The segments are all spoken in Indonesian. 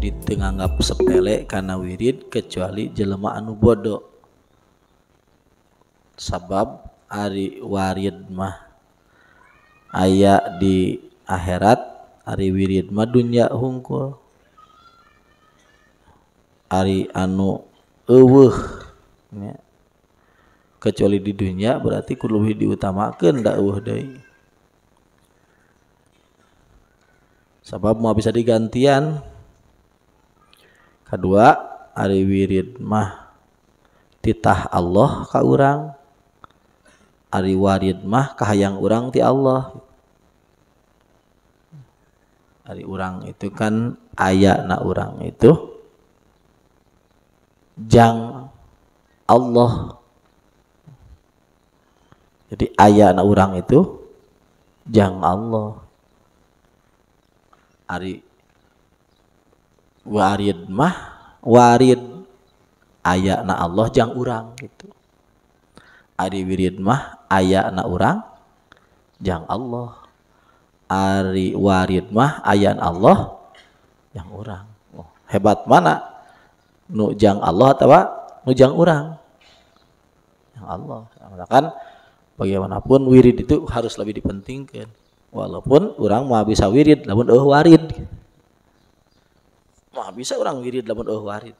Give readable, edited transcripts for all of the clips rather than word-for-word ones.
ditenganggap sepele karena wirid kecuali jelema anu bodoh. Sabab ari warid mah aya di akhirat, ari wirid mah dunya hungkul. Ari anu eueuh ya. Kecuali di dunia berarti kudu lebih diutamakeun da eueuh deui. Sabab mau bisa digantian. Kedua, ari wirid mah titah Allah ka urang. Ari warid mah kahayang urang ti Allah. Ari urang itu kan ayana urang itu jang Allah. Jadi ayana urang itu jang Allah. Ari warid mah warid ayana Allah jang urang gitu. Ari wirid mah ayana urang jang Allah. Ari warid mah ayana Allah jang urang. Oh, hebat mana nu jang Allah atau nu jang urang? Yang Allah. Kan bagaimanapun wirid itu harus lebih dipentingkan. Walaupun orang mah bisa wirid lamun warid. Mah bisa orang wirid lamun warid.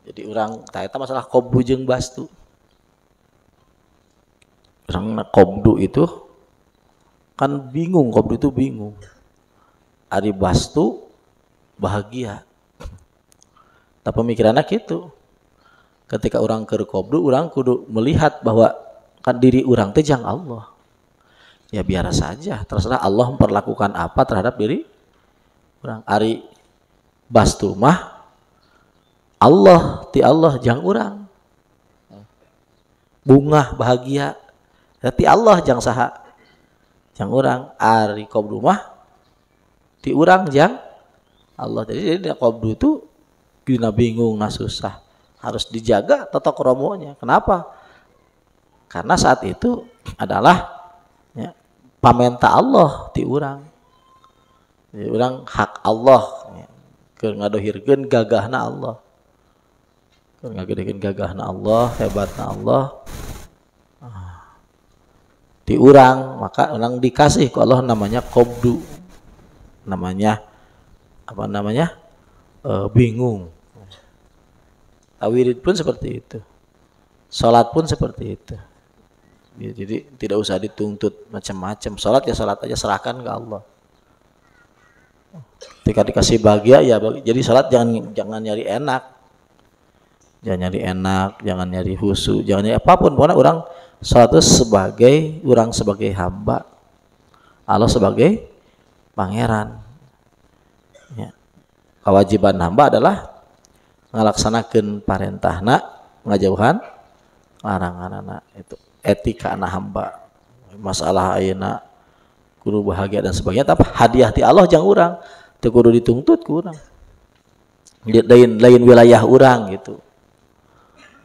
Jadi orang eta masalah qobdu jeung bastu. Orang qobdu itu kan bingung, qobdu itu bingung. Ari bastu bahagia. Tapi pemikirannya gitu. Ketika orang keur qobdu, orang kudu melihat bahwa kan diri orang teh jang Allah. Ya biar saja, terserah Allah memperlakukan apa terhadap diri orang. Ari bastu mah Allah ti Allah jang urang. Bunga bahagia ti Allah jang saha jang urang. Ari qobdu mah ti urang jang Allah. Jadi qobdu itu dina bingung na susah. Harus dijaga tata kromonya. Kenapa? Karena saat itu adalah ya, pamenta Allah ti urang. Jadi urang hak Allah ya. Keur ngadohirkeun gagahna Allah. Keur ngadohirkeun gagahna Allah, hebatna Allah. Ti urang, maka urang dikasih ku Allah namanya qobdu. Namanya apa namanya? Bingung. Wirid pun seperti itu. Salat pun seperti itu. Ya, jadi tidak usah dituntut macam-macam. Salat ya salat aja, serahkan ke Allah. Ketika dikasih bahagia ya jadi salat jangan nyari enak. Jangan nyari enak, jangan nyari husu, jangan nyari apapun. Pokoknya orang salat itu sebagai orang sebagai hamba. Allah sebagai pangeran. Ya. Kewajiban hamba adalah ngalaksanakeun parentahna, ngajauhan laranganna. Itu etika anak hamba. Masalah ayeuna kudu bahagia dan sebagainya, tapi hadiah ti Allah jang urang, teu kudu dituntut ku urang. Lain wilayah urang gitu.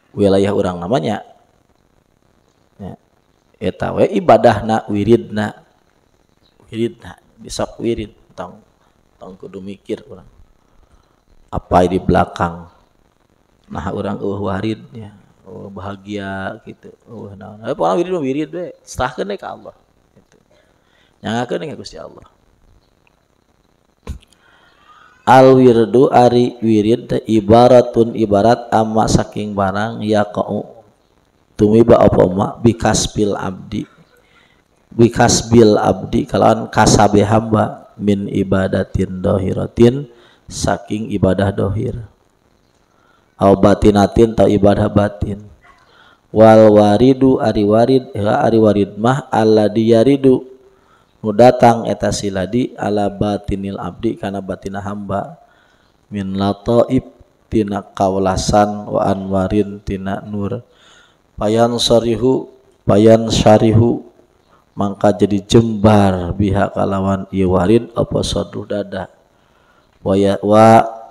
Wilayah urang namanya ya. Eta we ibadahna wiridna. Wiridna bisa wirid tong kudu mikir urang. Apa di belakang. Nah orang waridnya, bahagia gitu. Nah, pokoknya wirid we, serahkeun ka Allah. Gitu. Nyangakeun ka Gusti Allah. Al wirdu ari wirid ibaratun ibarat amma saking barang yaqau tumiba apa ma bikasbil abdi. Bikasbil abdi kalawan kasabe hamba min ibadatin dohiratin saking ibadah dohir. Au batinatin ta ibadah batin. Wal waridu ari warid mah alladhi yaridu nu datang eta siladi ala batinil abdi kana batina hamba min lataib tina kaulasan wa anwarin tina nur payan syarihu mangka jadi jembar biha kalawan ieu warid apa sadru dada wa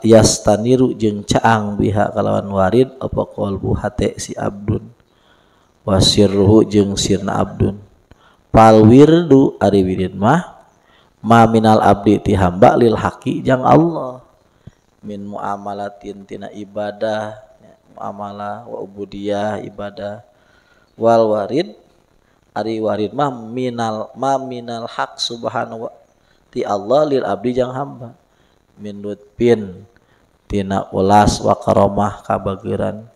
yastaniru jeung caang biha kalawan warid apa qalbu hate si abdun wasirruhu jeung sirna abdun. Pal wirdu ari wirid mah ma minal abdi ti hamba lil haqi jang Allah min muamalatin tina ibadah muamalah wa ubudiyah ibadah wal warid ari warid mah minal haq subhanahu wa ti Allah lil abdi jang hamba min lutfin tina ulas wa karomah kabageuran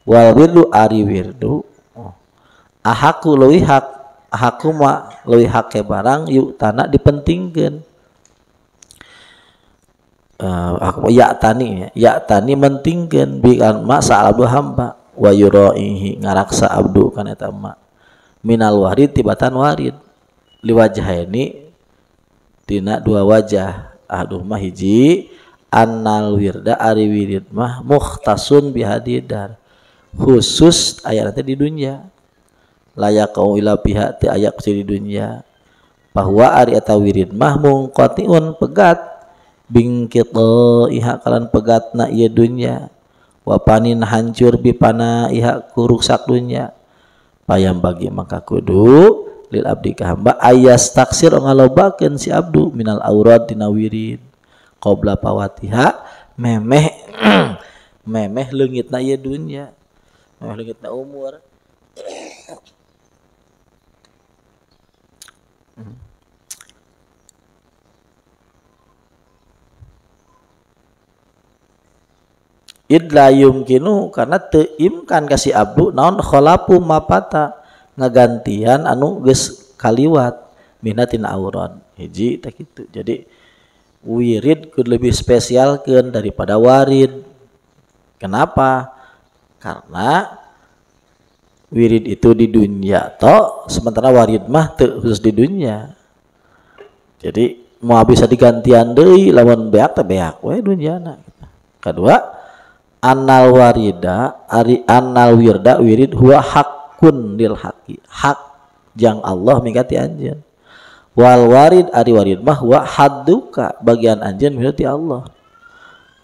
wal wirdu ari wirdu ahaku leuwih hak ahaku ma leuwih hak ke barang yuk tanah dipentingkeun aku ya tani mentingkeun bi ma sa abdu hamba wa yuraihi ngaraksa abdu kana eta ma minal warid tibatan warid liwajhaini tina dua wajah aduh mah hiji annal wirda ari wirid mah mukhtasun bihadidar khusus aya teh di dunya layak kau ila pihak ti aya di dunya bahwa ari eta wirid mah mungqatiun pegat bingkito iha kalan pegatna ieu dunya wa panin hancur bipana iha ku rusak dunya payam bagi maka kudu lil abdi ka hamba ayas taksir ngalobakeun si abdu minal aurad dina wirid qabla pawatiha memeh memeh leungitna ieu dunya memeh leungitna umur idla yumkinu karena teu imkan kasih abdu naon khalapu mapata ngagantian anu geus kaliwat minatin auron hiji tak kitu jadi wirid kudu lebih spesialkeun daripada warid kenapa karena wirid itu di dunia toh sementara warid mah teu khusus di dunia jadi mau bisa digantian deui lamun beak teh beak we dunyana kedua annal warida ari annal wirda wirid huwa hakun lil haqi hak jang Allah mingati anjeun wal warid ari warid mah huwa hadduka bagian anjeun milu ti Allah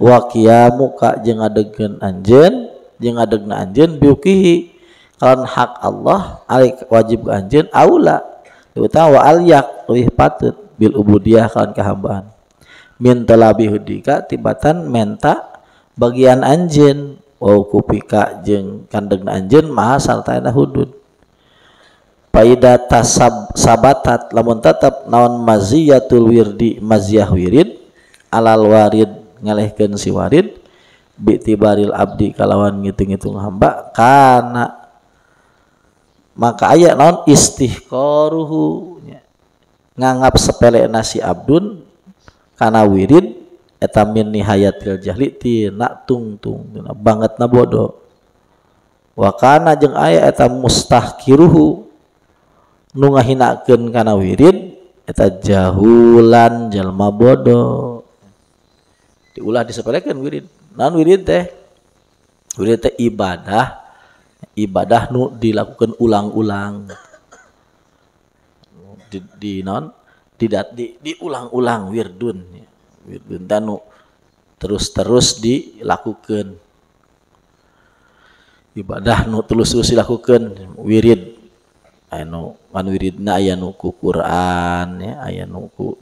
wa qiyamuka jeung ngadegkeun anjeun jeung ngadegna anjeun biukihi kalawan hak Allah ari wajib ka anjeun aula utawa alyak leuwih patut bil ubudiyah kalawan kahambaan min talabi hudika tibatan menta bagian anjeun wa kupika jeung kandegna anjeun maha sarta eta hudud faida sabatat lamun tetep naon maziyatul wirdi maziyah wirid alal warid ngalehkeun si warid bi tibaril abdi kalawan ngitung-ngitung hamba kana maka aya naon istihqaruhu nganggap sepele nasi abdun kana wirid eta min nihayatil jahli tina tungtung tina bangetna bodoh wa kana jeung aya eta mustahkiruhu nu ngahinakeun kana wirid eta jahulan jalma bodoh diulah disepelekeun wirid naon wirid teh ibadah nu dilakukan ulang-ulang diulang-ulang wirdun tanu terus dilakukan ibadah nu terus dilakukan wirid anu kan wiridna aya nu ku Quran ya aya nu ku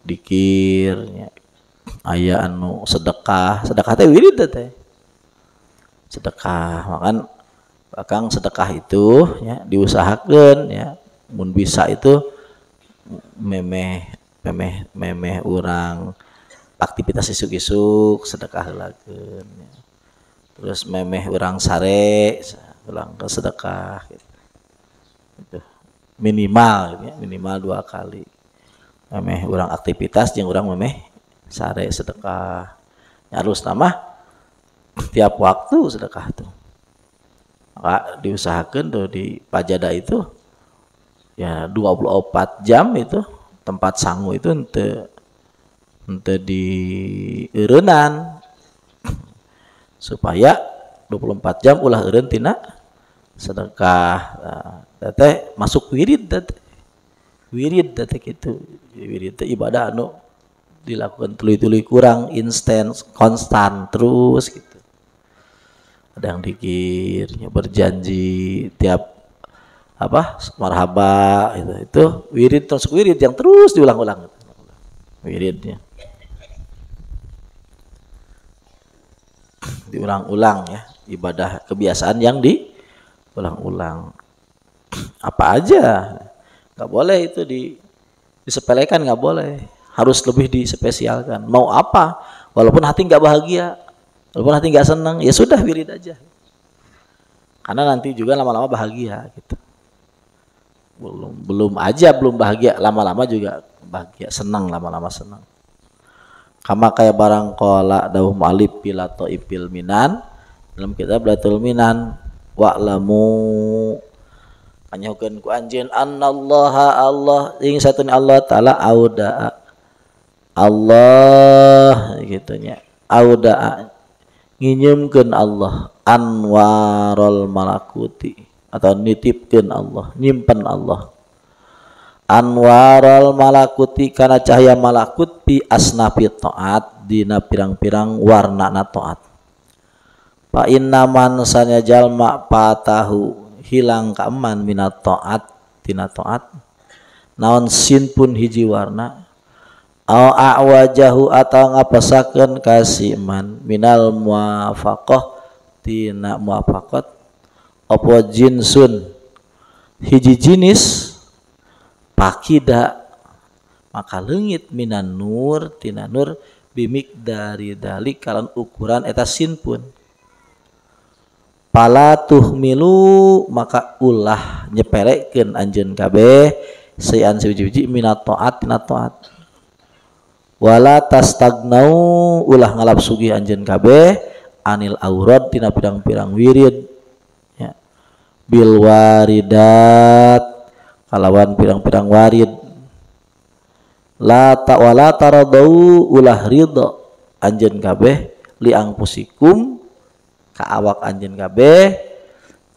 dikir ya aya anu sedekah teh wirid teh sedekah makan bakang sedekah itu ya diusahakan ya mun bisa itu memeh urang aktivitas isuk-isuk sedekah heulakeun ya. Terus memeh urang sare ulang ke sedekah gitu. Itu minimal ya, minimal 2 kali memeh urang aktivitas jeung urang memeh sare sedekah harus nama tiap waktu sedekah tuh maka diusahakan tuh di pajada itu ya 24 jam itu tempat sangu itu ente di eureunnan supaya 24 jam ulah eureun tina sedekah teh masuk wirid teh kitu wirid teh ibadah anu dilakukan tuluy-tuluy kurang instan konstan terus gitu ada yang dikirnya berjanji tiap apa marhaba itu wirid terus wirid yang terus diulang-ulang wiridnya. Diulang-ulang ya, ibadah kebiasaan yang diulang-ulang. Apa aja, nggak boleh itu disepelekan, nggak boleh, harus lebih dispesialkan. Mau apa, walaupun hati nggak bahagia, walaupun hati nggak senang, ya sudah wirid aja. Karena nanti juga lama-lama bahagia gitu. Belum bahagia, lama-lama juga bahagia, senang, lama-lama senang. Kama kayak barang kola dawuh mu'alif pilato ipil minan dalam kitab Balatul Minan wa'lamu kanyahukeun ku anjeun annallaha Allah ing satuna Allah taala auda Allah gitunya auda nginyeumkeun Allah anwarul malakuti atau nitipkeun Allah nyimpen Allah anwaral malakuti kana cahaya malakut pi asnafi taat dina pirang-pirang warna taat. Fa inna man sanya jalma patahu hilang kaaman minat taat tina taat. Naon sin pun hiji warna. Au awajahu atau ngapesakeun kasiman minal muwafaqah tina muwafaqat apa jinsun hiji jinis pakida maka leungit minan nur tina nur bimik dari dalik kalan ukuran eta sinpun pala tuhmilu maka ulah nyepelekeun anjeun kabeh saean sawiji-wiji minat taat tina taat wala tastagnau ulah ngalap sugih anjeun kabeh anil aurad tina pirang-pirang wirid ya bil waridat kalawan pirang-pirang warid la ta'wala taradau ulah ridho anjeun kabeh li angpusikum ka awak anjeun kabeh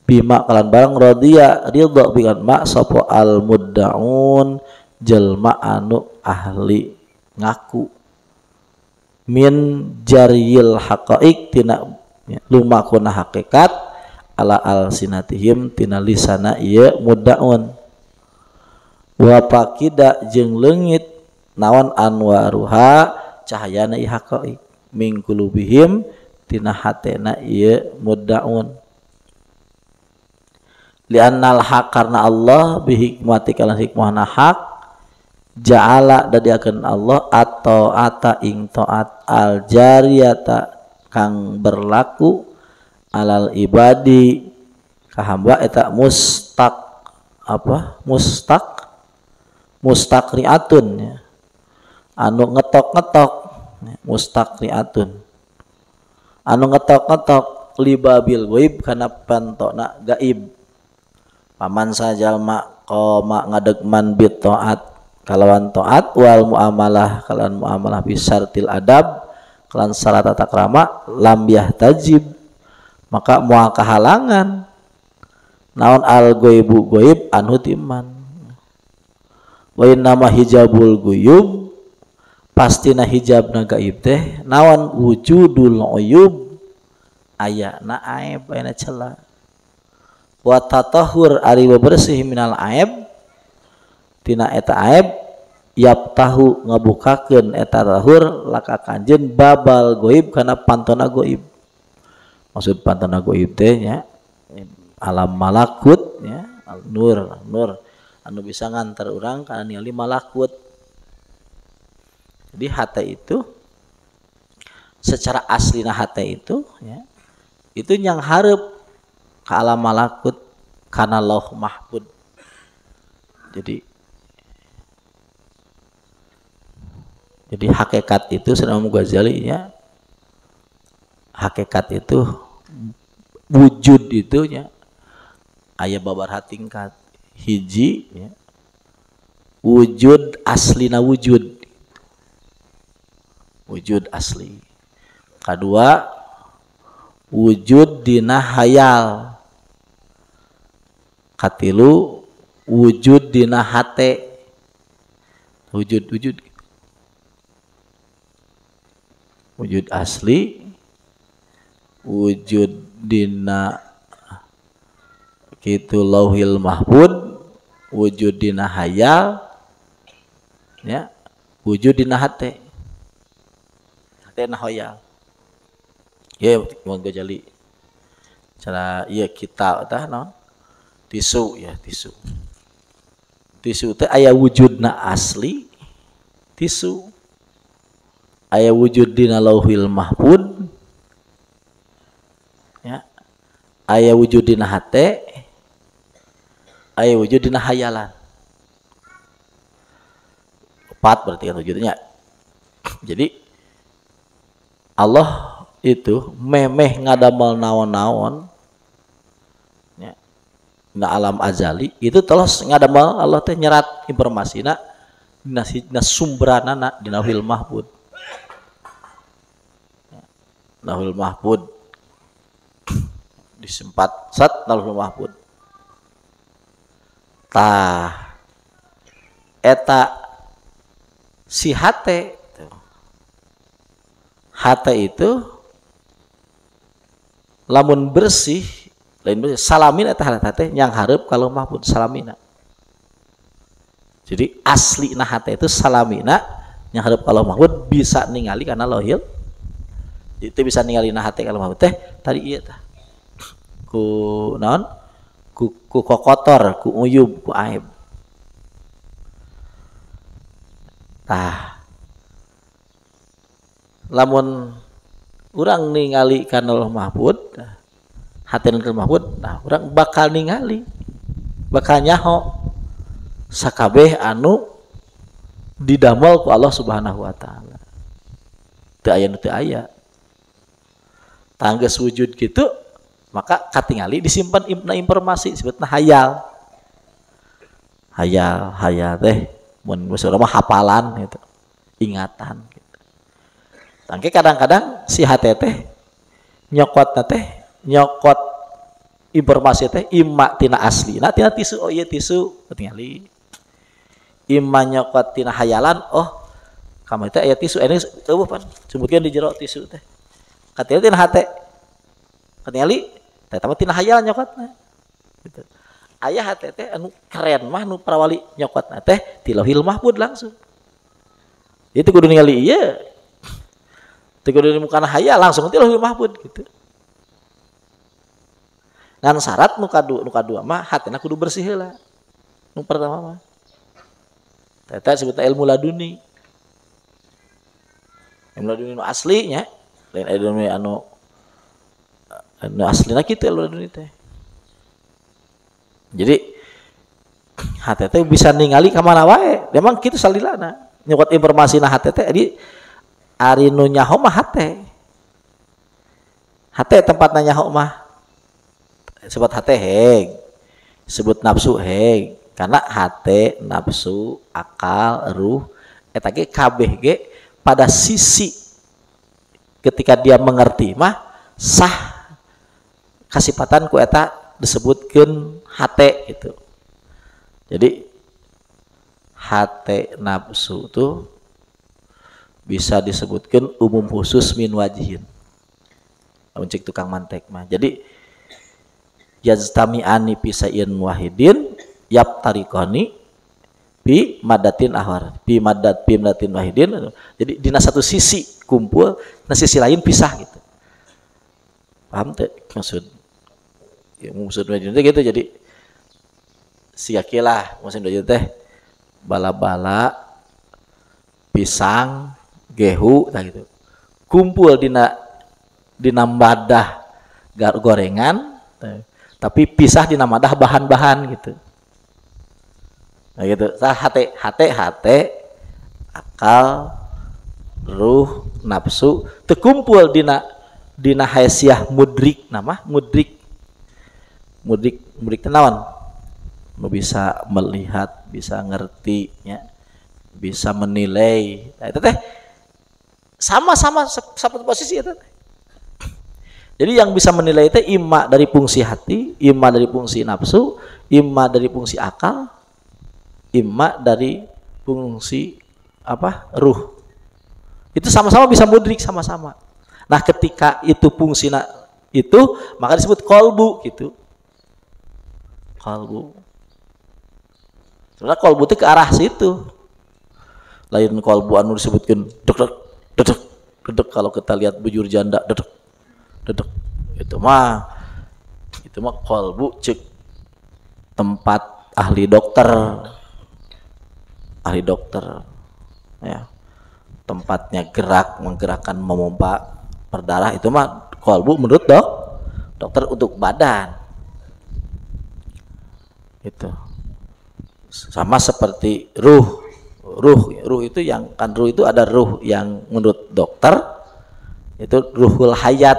bima kalan barang radiya ridho bikan mak sapa al muddaun jelma anu ahli ngaku min jaril haqaiq tina lumakuna hakikat ala al sinatihim tina lisana ieu muddaun wa pakida jeung leungit naon anwaruha cahayana ieu haqaiq min qulubihim tina hatena ieu muddaun li annal haq karna Allah bi hikmati kalan hikmahna hak ja'ala dadiakeun Allah atau ata ing taat al jariyata kang berlaku alal ibadi ka hamba eta mustaqriatun ya. Anu ngetok-ngetok mustaqriatun anu ngetok-ngetok libabil ghaib kana pantona gaib paman sajalma qoma ngadegman bit taat kalawan taat wal muamalah kalawan muamalah bisartil adab kalawan syarat tata krama lam yahtajib maka moal kahalangan naon al ghaibu ghaib anu timan wa innama hijabul guyub pastina hijabna gaib teh naon wujudul uyub ayana aib ayana celah wa tatahhur ari bersih minal aib tina eta aib yaptahu ngabukakeun eta tahur laka kanjeun babal ghaib kana pantona ghaib maksud pantona ghaib teh nya alam malakut ya nur anu bisa ngantar urang kana ningali malakut. Jadi hate itu secara aslina hate itu ya itu yang hareup ka alam malakut kana lauh mahfud. Jadi hakikat itu Imam Ghazali ya hakikat itu wujud itu ya aya babaraha tingkat hiji ya wujud aslina wujud asli kedua wujud dina hayal katilu wujud dina hate wujud asli wujud dina kitu lauhil mahfud wujud dina hayal ya wujud dina hate na hoyal ya mau gajali cara iya kita tah non tisu ya tisu teh aya wujudna asli tisu aya wujud dina lauhil mahfud ya aya wujud dina hate aya wujud dina hayalan 4 berarti kan wujudnya. Jadi Allah itu memeh ngadamel naon-naon ya, na alam azali itu terus ngadamel Allah teh nyerat informasina dina sumberanana dina lauhil mahfud. Lauhil mahfud disempat sat lauhil mahfud. Tah eta si hate itu lamun bersih lain bersih salamin eta hate yang hareup kalau mahfud salamina. Jadi asli na hate itu salamina yang hareup kalau mahfud bisa ningali karena lauhil itu bisa ningali na hate kalau mahfud teh tadi ieu tah ku naon ku kokotor ku uyub ku aib. Tah lamun urang ningali kana lauhul mahfud hateun mahfud nah urang bakal ningali bakal nyaho sakabeh anu didamel ku Allah Subhanahu wa taala teu aya nu teu aya tanggeus wujud kitu maka katingali disimpan informasi disebutna hayal teh mun urang mah hafalan gitu ingatan gitu. Tangke kadang-kadang si hate teh nyokot informasi teh imma tina asli nah tina tisu oh iya tisu ketingali imma nyokot tina hayalan oh kamari teh aya tisu ini eueuh pan sebutkeun di jero tisu teh katingali tina hate ketingali teh tamah tina hayal nyokotna gitu. Aya hate teh anu keren mah nu parawali nyokotna teh ti lauhil mahfud langsung. Itu kudu ningali ieu. Teu kudu mukana hayal langsung ti lauhil mahfud gitu. Ngan syarat nu kadua mah hatena kudu bersih heula. Nu pertama mah. Teh disebutna ilmu laduni. Ilmu laduni nu asli nya, lain ilmu anu aslina kitu ilmu laduni teh. Jadi hate teh bisa ningali ka mana wae. Memang kitu salilana. Nyokot informasi na hate teh jadi ari nu nyaho mah hate. Hate tempatna nyaho mah sebut hate heg. Sebut nafsu heg. Karena hate, nafsu, akal, ruh eta ge kabeh ge pada sisi ketika dia mengerti mah sah kasipatan ku eta disebutkeun hate gitu. Jadi hate nafsu tuh bisa disebutkan umum khusus min wajihin. Uncik tukang mantek mah. Jadi yajtami'ani pisain wahidin yap tarikoni bi madatin ahwar. Bi madatin wahidin. Jadi dina satu sisi kumpul, na sisi lain pisah gitu. Paham teh maksud? Ya, maksudnya gitu jadi siakilah maksudnya teh bala-bala pisang gehu nah gitu kumpul dina madah gorengan tapi pisah dina madah bahan-bahan gitu nah gitu hate akal ruh nafsu terkumpul dina haisiah mudrik nama mudrik tenawan bisa melihat bisa ngerti ya bisa menilai nah, itu teh sama-sama satu posisi itu teh. Jadi yang bisa menilai itu imma dari fungsi hati imma dari fungsi nafsu imma dari fungsi akal imma dari fungsi apa ruh itu sama-sama bisa mudrik sama-sama. Nah ketika itu fungsi itu maka disebut kolbu gitu. Kolbu. Sebenarnya kolbu itu ke arah situ. lain kolbu anu disebutkan dedek dedek dedek. Kalau kita lihat bujur janda dedek dedek, itu mah kolbu cek tempat ahli dokter ya, tempatnya gerak menggerakkan memompa berdarah, itu mah kolbu menurut dokter untuk badan. Itu sama seperti ruh itu yang kan, ruh itu ada ruh yang menurut dokter itu ruhul hayat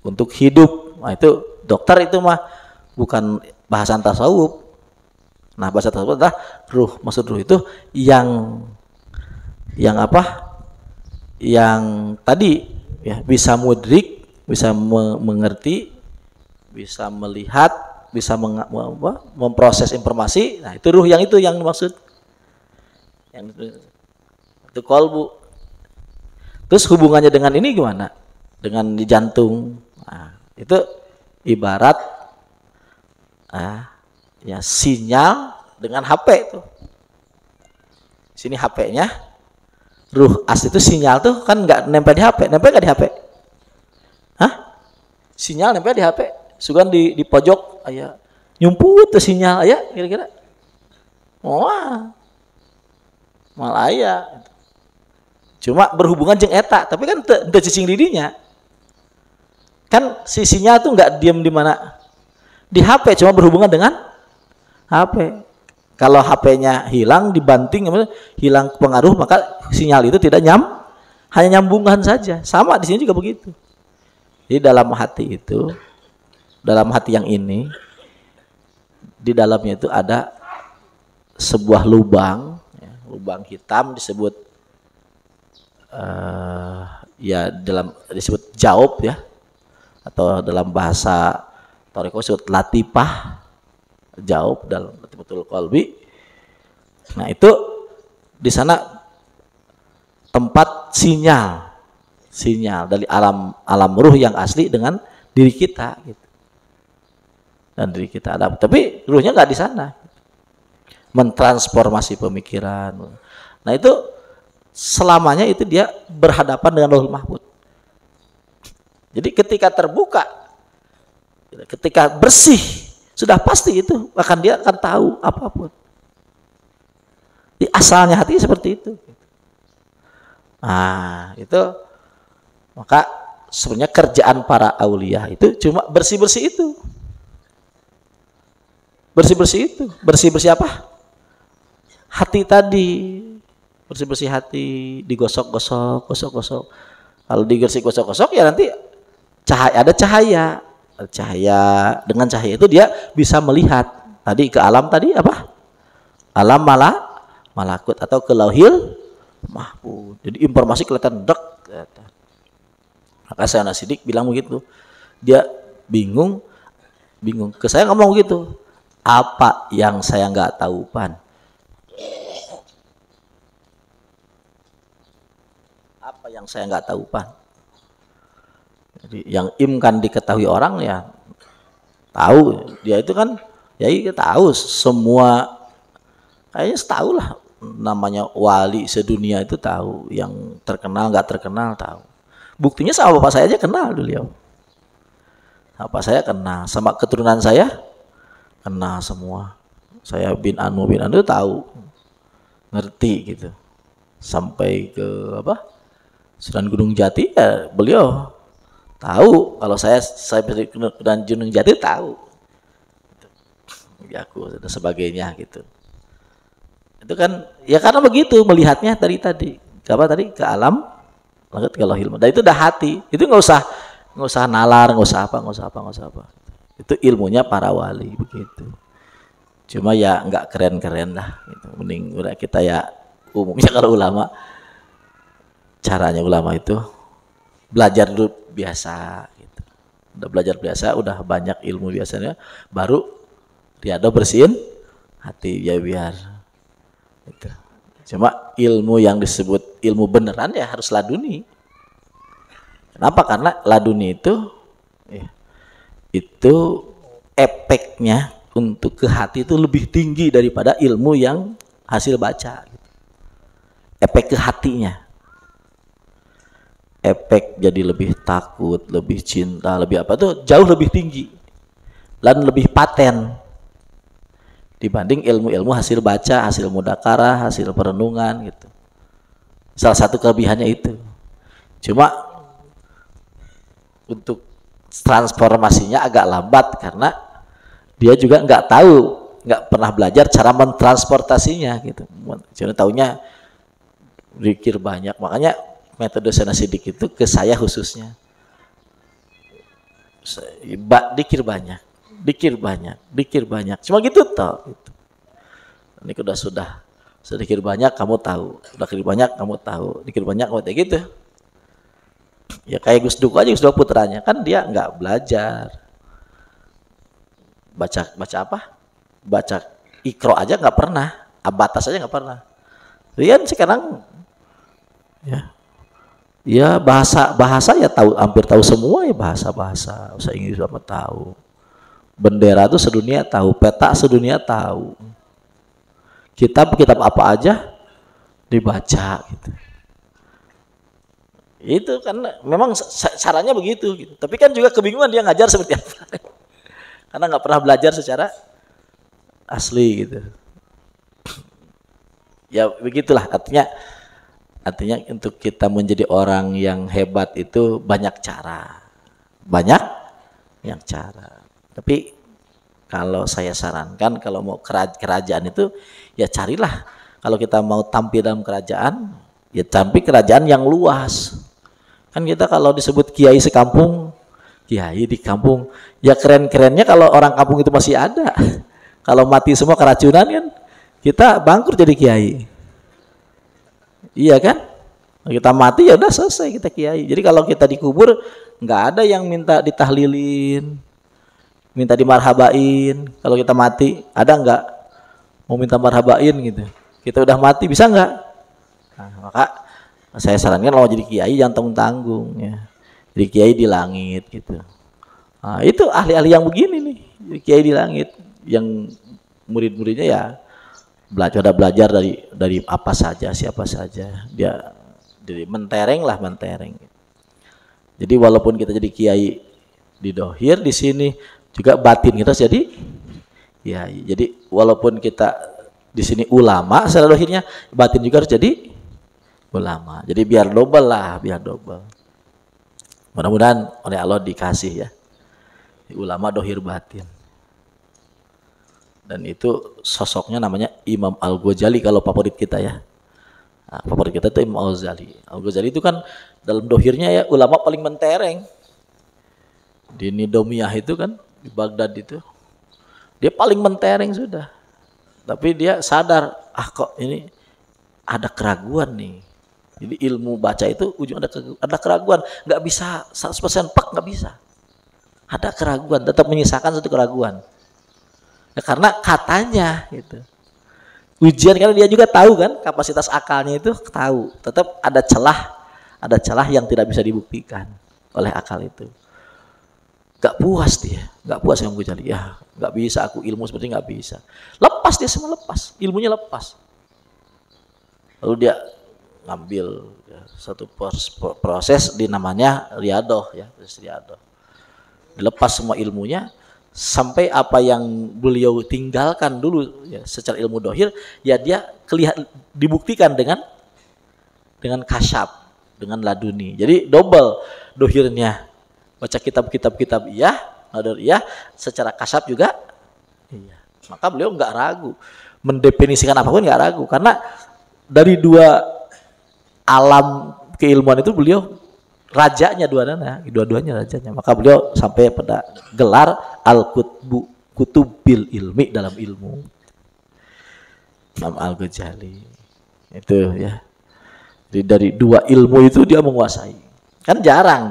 untuk hidup. Nah, itu dokter itu mah bukan bahasan tasawuf. Nah, bahasa tasawuf adalah ruh, maksud ruh itu yang apa? Yang tadi ya, bisa mudrik, bisa mengerti, bisa melihat, bisa memproses informasi. Nah, itu ruh yang dimaksud. Yang itu kolbu. Terus hubungannya dengan ini gimana? Dengan di jantung. Nah, itu ibarat ya sinyal dengan HP itu. Sini HP-nya, ruh asli itu sinyal tuh kan nggak nempel di HP, nempel nggak di HP? Hah? Sinyal nempel di HP. Sugan di pojok, aya nyumput tuh sinyal, aya kira-kira. Wah, malah aya. Cuma berhubungan jeung eta, tapi kan teu cicing didinya. Kan si sinyal tuh nggak diem di mana? Di HP, cuma berhubungan dengan HP. Kalau HP-nya hilang, dibanting, hilang pengaruh, maka sinyal itu tidak hanya nyambungan saja. Sama di sini juga begitu. Jadi dalam hati itu, dalam hati yang ini, di dalamnya itu ada sebuah lubang, ya, lubang hitam disebut ya disebut jaub ya, atau dalam bahasa Toriko disebut latifah, jaub dalam latifatul qalbi. Nah, itu di sana tempat sinyal dari alam ruh yang asli dengan diri kita gitu. Dan diri kita ada, tapi ruhnya nggak di sana. Mentransformasi pemikiran. Nah, itu selamanya itu dia berhadapan dengan Lauhul Mahfuz. Jadi ketika terbuka, ketika bersih, sudah pasti itu dia akan tahu apapun. Di asalnya hati seperti itu. Nah, itu maka sebenarnya kerjaan para aulia itu cuma bersih-bersih itu. Bersih-bersih apa? Hati tadi. Bersih-bersih hati, digosok-gosok. Kalau digosok-gosok ya nanti ada cahaya. Dengan cahaya itu dia bisa melihat tadi ke alam tadi apa? Alam malakut atau ke Lauhil Mahfuz. Jadi informasi kelihatan dek. Maka Sayyidina Siddiq bilang begitu. Dia bingung. Ke saya ngomong begitu. Apa yang saya nggak tahu, Pan? Apa yang saya nggak tahu, Pan? Jadi yang kan diketahui orang ya tahu. Dia itu kan ya tahu semua, kayaknya tahu lah, namanya wali sedunia itu tahu. Yang terkenal nggak terkenal tahu. Buktinya sama bapak saya aja kenal beliau. Bapak saya kenal, sama keturunan saya kenal semua. Saya bin Anu tahu, ngerti gitu. Sampai ke apa? Sunan Gunung Jati ya beliau tahu. Kalau saya dan Gunung Jati tahu. Ya aku dan sebagainya gitu. Itu kan ya karena begitu melihatnya tadi ke alam ke Lauhil Mahfuz. Dan itu udah hati. Itu nggak usah nalar, nggak usah apa. Itu ilmunya para wali begitu. Cuma ya nggak keren-keren lah gitu. Mending udah kita ya umumnya kalau ulama, caranya ulama itu belajar dulu biasa gitu. Udah belajar biasa, udah banyak ilmu biasanya, baru riado bersihin hati ya biar gitu. Cuma ilmu yang disebut ilmu beneran ya harus laduni. Kenapa? Karena laduni itu efeknya untuk ke hati itu lebih tinggi daripada ilmu yang hasil baca. efek ke hatinya, efek jadi lebih takut, lebih cinta, lebih apa tuh jauh lebih tinggi dan lebih paten dibanding ilmu-ilmu hasil baca, hasil mudakarah, hasil perenungan gitu. Salah satu kelebihannya itu. Cuma untuk transformasinya agak lambat karena dia juga nggak tahu, nggak pernah belajar cara mentransportasinya gitu. Cuma taunya zikir banyak, makanya metode sana sidik itu ke saya khususnya. Dikir banyak, dikir banyak, dikir banyak. Cuma gitu toh. Gitu. Ini sudah sedikit banyak kamu tahu, dikir banyak kamu tahu, dikir banyak kamu tahu gitu. Ya kayak Gus Dur aja, Gus Dur putranya kan dia nggak belajar baca apa, baca ikro aja nggak pernah, abatas aja nggak pernah. Rian sekarang ya bahasa ya tahu, hampir tahu semua ya, bahasa Inggris apa tahu, bendera tuh sedunia tahu, peta sedunia tahu, kitab apa aja dibaca gitu. Itu kan memang caranya begitu gitu. Tapi kan juga kebingungan dia ngajar seperti apa. Karena nggak pernah belajar secara asli gitu. Ya begitulah, artinya untuk kita menjadi orang yang hebat itu banyak cara. Banyak yang cara. Tapi kalau saya sarankan kalau mau kerajaan itu ya carilah, kalau kita mau tampil dalam kerajaan ya tampil kerajaan yang luas. Kan kita kalau disebut kiai sekampung, kiai di kampung, ya keren-kerennya kalau orang kampung itu masih ada. Kalau mati semua keracunan kan, kita bangkrut jadi kiai. Iya kan? Kita mati ya udah selesai kita kiai. Jadi kalau kita dikubur, nggak ada yang minta ditahlilin, minta dimarhabain. Kalau kita mati, ada nggak mau minta marhabain gitu? Kita udah mati bisa nggak? Nah, maka saya sarankan kalau jadi kiai jangan tanggung-tanggung ya. Jadi kiai di langit gitu. Nah, itu ahli-ahli yang begini nih, jadi kiai di langit yang murid-muridnya ya belajar dari apa saja, siapa saja. Dia jadi mentereng. Jadi walaupun kita jadi kiai di dohir di sini juga batin kita jadi kiai. Jadi walaupun kita di sini ulama secara dohirnya, batin juga harus jadi ulama. Jadi biar double lah, biar double. Mudah-mudahan oleh Allah dikasih ya. Ulama dohir batin. Dan itu sosoknya namanya Imam Al-Ghazali kalau favorit kita ya. Nah, favorit kita itu Imam Al-Ghazali. Al-Ghazali itu kan dalam dohirnya ya ulama paling mentereng. Di Nidomiyah itu kan, di Baghdad itu. Dia paling mentereng sudah. Tapi dia sadar, kok ini ada keraguan nih. Jadi ilmu baca itu ujung ada keraguan, nggak bisa 100% pak, nggak bisa. Ada keraguan, tetap menyisakan satu keraguan. Ya, karena katanya gitu. Ujian karena dia juga tahu kan kapasitas akalnya itu tahu, tetap ada celah yang tidak bisa dibuktikan oleh akal itu. Gak puas dia, gak puas yang Ghazali. Ya, gak bisa aku ilmu seperti nggak bisa. Lepas dia semua lepas, ilmunya lepas. Lalu dia ngambil ya, satu proses di namanya riadoh ya, riadoh. Dilepas semua ilmunya sampai apa yang beliau tinggalkan dulu ya secara ilmu dohir ya dia dibuktikan dengan kasyaf, dengan laduni. Jadi double dohirnya, baca kitab iya, nador iya, secara kasyaf juga iya. Maka beliau nggak ragu mendefinisikan apapun, nggak ragu karena dari dua alam keilmuan itu beliau rajanya, dua-duanya rajanya. Maka beliau sampai pada gelar al-kutbu, kutubil ilmi, dalam ilmu. Imam Al-Ghazali itu ya. Jadi dari dua ilmu itu dia menguasai. Kan jarang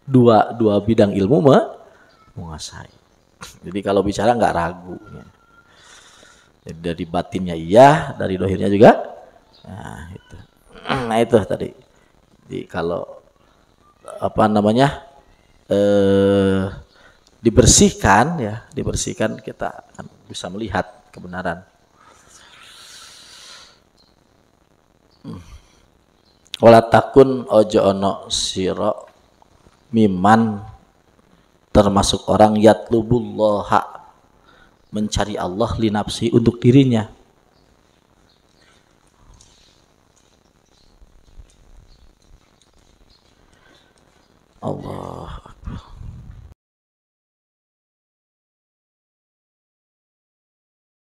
dua bidang ilmu menguasai. Jadi kalau bicara nggak ragu ya. Jadi dari batinnya iya, dari dohirnya juga. Nah itu tadi. Jadi kalau apa namanya dibersihkan kita akan bisa melihat kebenaran. Wala takun ojo ono siro miman termasuk orang yatlubullaha mencari Allah linapsi untuk dirinya. Allah